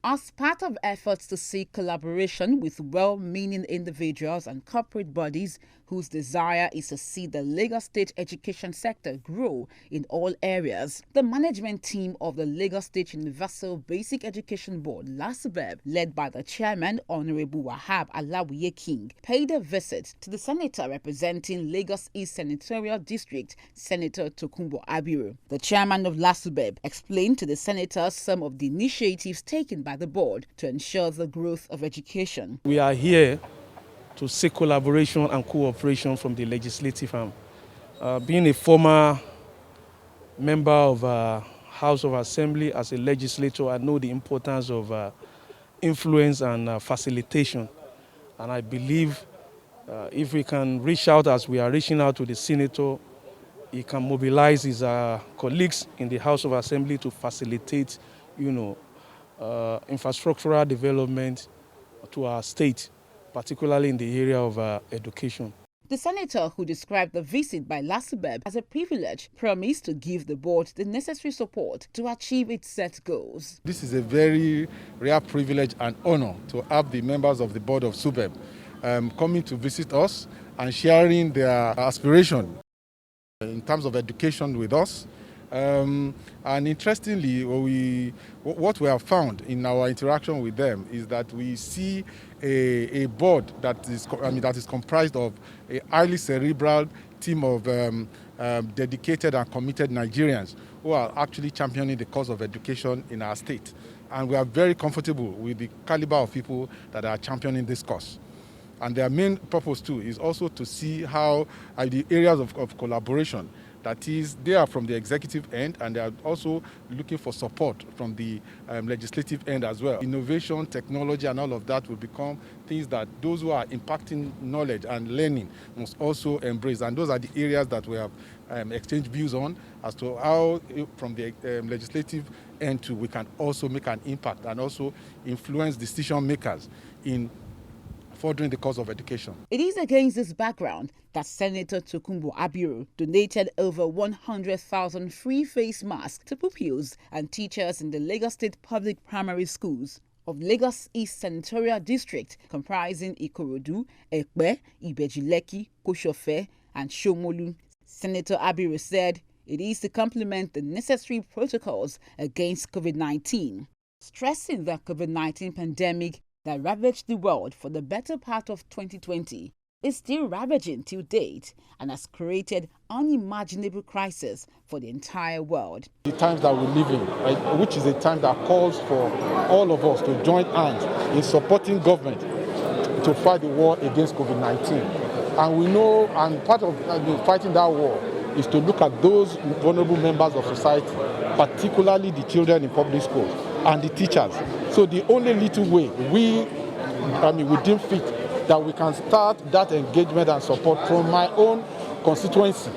As part of efforts to seek collaboration with well-meaning individuals and corporate bodies whose desire is to see the Lagos State education sector grow in all areas, the management team of the Lagos State Universal Basic Education Board, Lasubeb, led by the chairman, Honorable Wahab Alawiye King, paid a visit to the senator representing Lagos East Senatorial District, Senator Tokunbo Abiru. The chairman of Lasubeb explained to the senator some of the initiatives taken by the board to ensure the growth of education. We are here to seek collaboration and cooperation from the legislative arm. Being a former member of House of Assembly as a legislator, I know the importance of influence and facilitation. And I believe if we can reach out as we are reaching out to the senator, he can mobilize his colleagues in the House of Assembly to facilitate, infrastructural development to our state, particularly in the area of education. The senator, who described the visit by Lasubeb as a privilege, promised to give the board the necessary support to achieve its set goals. This is a very rare privilege and honor to have the members of the board of Subeb coming to visit us and sharing their aspiration in terms of education with us. And interestingly, what we have found in our interaction with them is that we see a board that is comprised of a highly cerebral team of dedicated and committed Nigerians who are actually championing the cause of education in our state. And we are very comfortable with the caliber of people that are championing this cause. And their main purpose too is also to see how the areas of collaboration, that is, they are from the executive end and they are also looking for support from the legislative end as well. Innovation, technology and all of that will become things that those who are impacting knowledge and learning must also embrace. And those are the areas that we have exchanged views on as to how from the legislative end too, we can also make an impact and also influence decision makers in furthering the cause of education. It is against this background that Senator Tokunbo Abiru donated over 100,000 free face masks to pupils and teachers in the Lagos State public primary schools of Lagos East Senatorial District, comprising Ikorodu, Ekpe, Ibejileki, Koshofe, and Shomolu. Senator Abiru said it is to complement the necessary protocols against COVID-19, stressing the COVID-19 pandemic that ravaged the world for the better part of 2020 is still ravaging till date and has created unimaginable crisis for the entire world. The times that we live in, right, which is a time that calls for all of us to join hands in supporting government to fight the war against COVID-19. And we know, and part of fighting that war is to look at those vulnerable members of society, particularly the children in public schools and the teachers. So the only little way we deem fit that we can start that engagement and support from my own constituency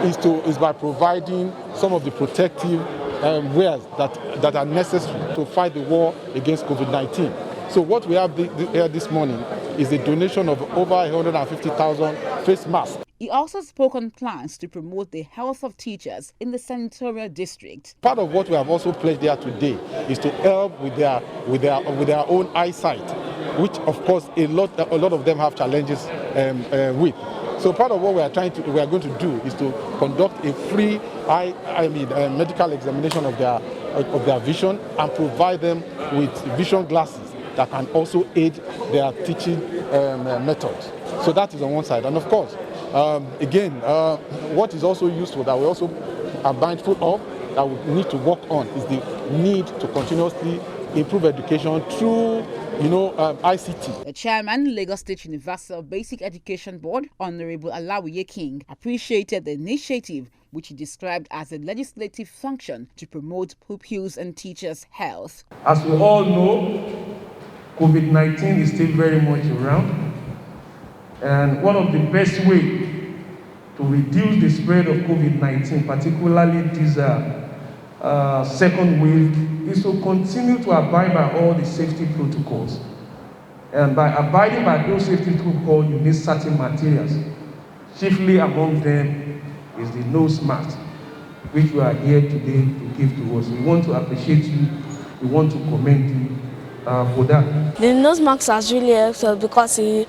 is by providing some of the protective wares that are necessary to fight the war against COVID-19. So what we have here this morning is a donation of over 150,000 face masks. He also spoke on plans to promote the health of teachers in the senatorial district. Part of what we have also pledged there today is to help with their own eyesight, which of course a lot of them have challenges with. So part of what we are going to do is to conduct a free medical examination of their vision and provide them with vision glasses that can also aid their teaching methods. So that is on one side, and of course. What is also useful that we also are mindful of that we need to work on is the need to continuously improve education through, ICT. The chairman, Lagos State Universal Basic Education Board, Honorable Alawiye King, appreciated the initiative, which he described as a legislative function to promote pupils and teachers' health. As we all know, COVID-19 is still very much around. And one of the best ways to reduce the spread of COVID-19, particularly this second wave, is to continue to abide by all the safety protocols. And by abiding by those safety protocols, you need certain materials. Chiefly among them is the nose mask, which we are here today to give to us. We want to appreciate you. We want to commend you. for that. The nose mask has really helped us because it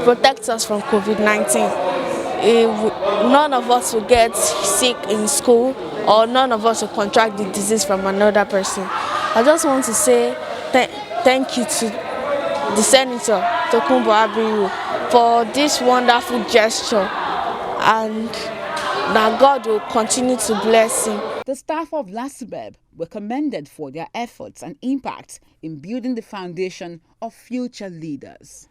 protects us from COVID-19. None of us will get sick in school, or none of us will contract the disease from another person. I just want to say thank you to the Senator Tokunbo Abiru for this wonderful gesture, and that God will continue to bless him. The staff of Lasubeb were commended for their efforts and impact in building the foundation of future leaders.